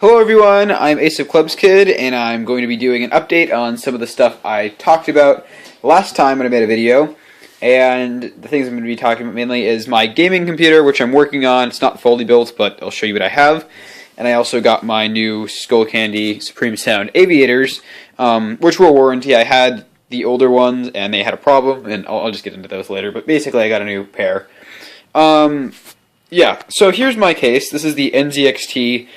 Hello everyone, I'm Ace of Clubs Kid, and I'm going to be doing an update on some of the stuff I talked about last time when I made a video. And the things I'm going to be talking about mainly is my gaming computer, which I'm working on. It's not fully built, but I'll show you what I have. And I also got my new skullcandy Supreme Sound aviators, which were warranty. I had the older ones, and they had a problem, and I'll just get into those later. But basically, I got a new pair. Yeah, so here's my case. This is the NZXT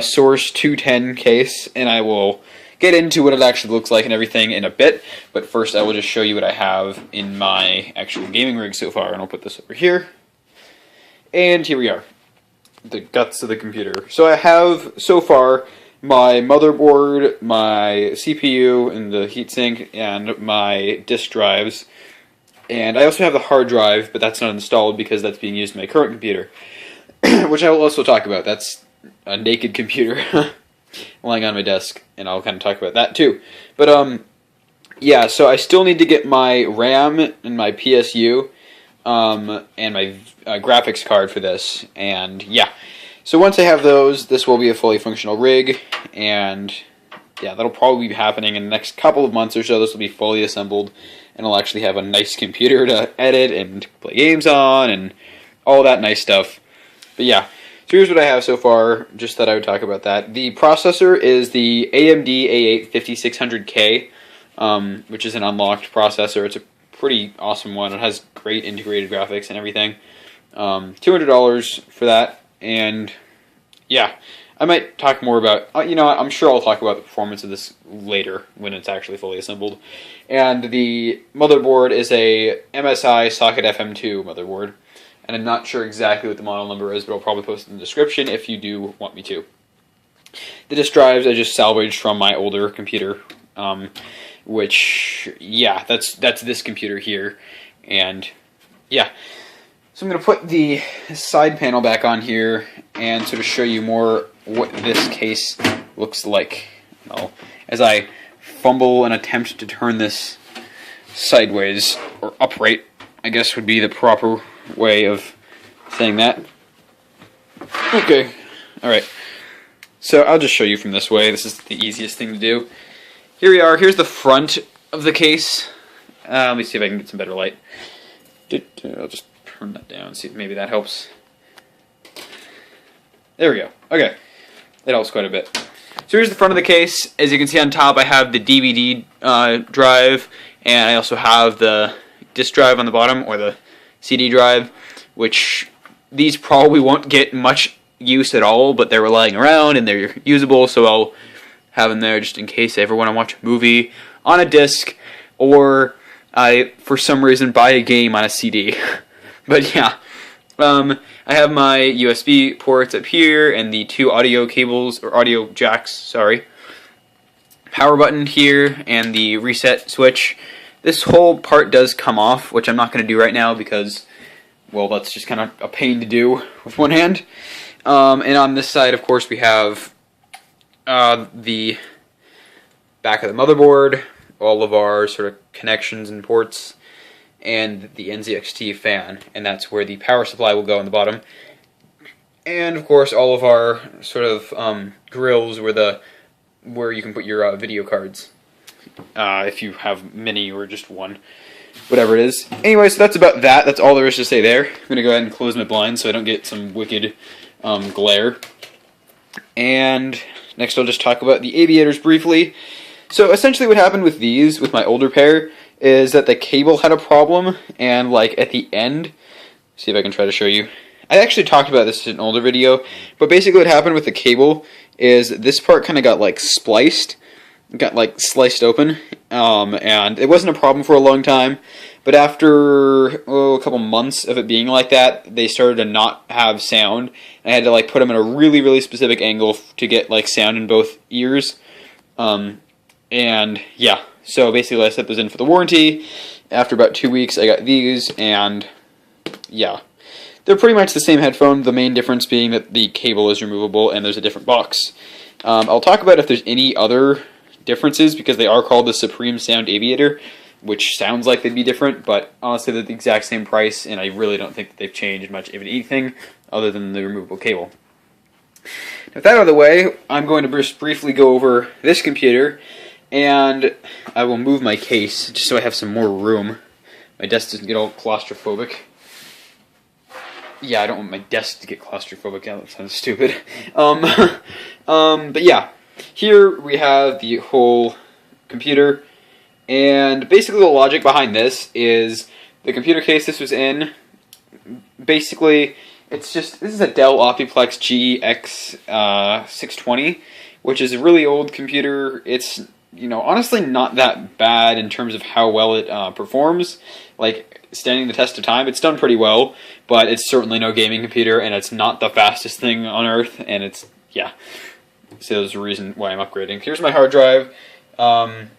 Source 210 case, and I will get into what it actually looks like and everything in a bit, but first I will just show you what I have in my actual gaming rig so far, and I'll put this over here. And here we are, the guts of the computer. So I have, so far, my motherboard, my CPU, and the heatsink, and my disk drives. And I also have the hard drive, but that's not installed because that's being used in my current computer, which I will also talk about. That's a naked computer lying on my desk, and I'll kind of talk about that too. But yeah, so I still need to get my RAM and my PSU and my graphics card for this, and yeah. So once I have those, this will be a fully functional rig, and yeah, that'll probably be happening in the next couple of months or so. This will be fully assembled, and I'll actually have a nice computer to edit and play games on, and all that nice stuff. But yeah. So here's what I have so far, just that I would talk about that. The processor is the AMD A8 5600K, which is an unlocked processor. It's a pretty awesome one. It has great integrated graphics and everything. $200 for that, and yeah, I might talk more about, I'm sure I'll talk about the performance of this later when it's actually fully assembled. And the motherboard is a MSI Socket FM2 motherboard. And I'm not sure exactly what the model number is, but I'll probably post it in the description if you do want me to. The disk drives I just salvaged from my older computer, which, yeah, that's this computer here. And, yeah. So I'm going to put the side panel back on here and sort of show you more what this case looks like. Well, as I fumble and attempt to turn this sideways, or upright, I guess would be the proper way of saying that. Okay, alright. So I'll just show you from this way. This is the easiest thing to do. Here we are. Here's the front of the case. Let me see if I can get some better light. I'll just turn that down, see if maybe that helps. There we go. Okay. It helps quite a bit. So here's the front of the case. As you can see on top, I have the DVD drive, and I also have the disk drive on the bottom, or the CD drive, which these probably won't get much use at all, but they're lying around and they're usable, so I'll have them there just in case I ever want to watch a movie on a disc, or I, for some reason, buy a game on a CD. But yeah, I have my USB ports up here, and the two audio cables, or audio jacks, sorry. Power button here, and the reset switch. This whole part does come off, which I'm not going to do right now because, well, that's just kind of a pain to do with one hand. And on this side, of course, we have the back of the motherboard, all of our sort of connections and ports, and the NZXT fan, and that's where the power supply will go on the bottom. And, of course, all of our sort of grills where you can put your video cards. If you have many or just one, whatever it is. Anyway, so that's about that. That's all there is to say there. I'm going to go ahead and close my blinds so I don't get some wicked glare. And next I'll just talk about the aviators briefly. So essentially what happened with these, with my older pair, is that the cable had a problem, and like at the end, see if I can try to show you. I actually talked about this in an older video, but basically what happened with the cable is this part kind of got like spliced. Got like sliced open, and it wasn't a problem for a long time, but after a couple months of it being like that, they started to not have sound. I had to like put them in a really, really specific angle to get like sound in both ears, and yeah, so basically I set those in for the warranty. After about 2 weeks I got these, and yeah, they're pretty much the same headphone, the main difference being that the cable is removable and there's a different box. I'll talk about if there's any other differences, because they are called the Supreme Sound Aviator, which sounds like they'd be different, but honestly they're the exact same price, and I really don't think that they've changed much, if anything, other than the removable cable. with that out of the way, I'm going to just briefly go over this computer, and I will move my case just so I have some more room. My desk doesn't get all claustrophobic. Yeah, I don't want my desk to get claustrophobic. Yeah, that sounds stupid. But yeah, here we have the whole computer, and basically the logic behind this is the computer case this was in. Basically, this is a Dell Optiplex GX 620, which is a really old computer. It's, honestly not that bad in terms of how well it performs. Like, standing the test of time, it's done pretty well, but it's certainly no gaming computer, and it's not the fastest thing on earth, and so there's a reason why I'm upgrading. Here's my hard drive, kind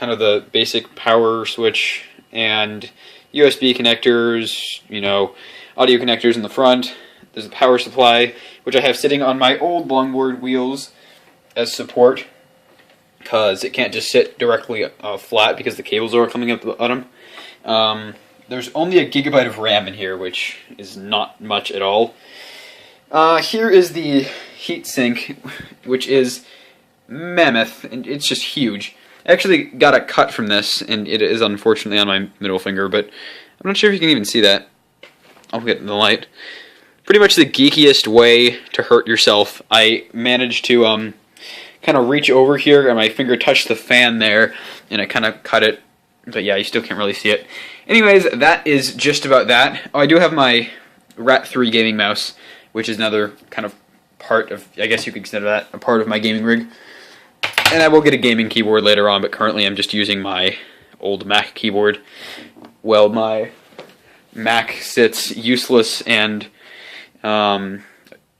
of the basic power switch, and USB connectors, audio connectors in the front. There's a power supply, which I have sitting on my old longboard wheels as support, because it can't just sit directly flat because the cables are coming up the bottom. There's only a gigabyte of RAM in here, which is not much at all. Here is the heatsink, which is mammoth, and it's just huge. I actually got a cut from this, and it is unfortunately on my middle finger, but I'm not sure if you can even see that. I'll get in the light. Pretty much the geekiest way to hurt yourself. I managed to kind of reach over here, and my finger touched the fan there, and I kind of cut it. But yeah, you still can't really see it. Anyways, that is just about that. Oh, I do have my Rat 3 gaming mouse, which is another kind of part of, I guess you could consider that a part of my gaming rig. And I will get a gaming keyboard later on, but currently I'm just using my old Mac keyboard. Well, my Mac sits useless and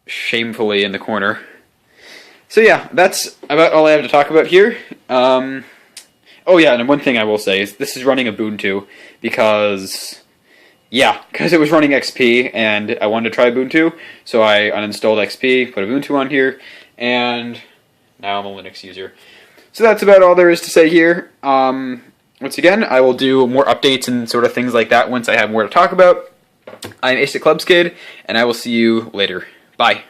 shamefully in the corner. So yeah, that's about all I have to talk about here. Oh yeah, and one thing I will say is this is running Ubuntu because it was running XP and I wanted to try Ubuntu, so I uninstalled XP, put Ubuntu on here, and now I'm a Linux user. So that's about all there is to say here. Once again, I will do more updates and sort of things like that once I have more to talk about. I'm Ace Clubs Kid, and I will see you later. Bye.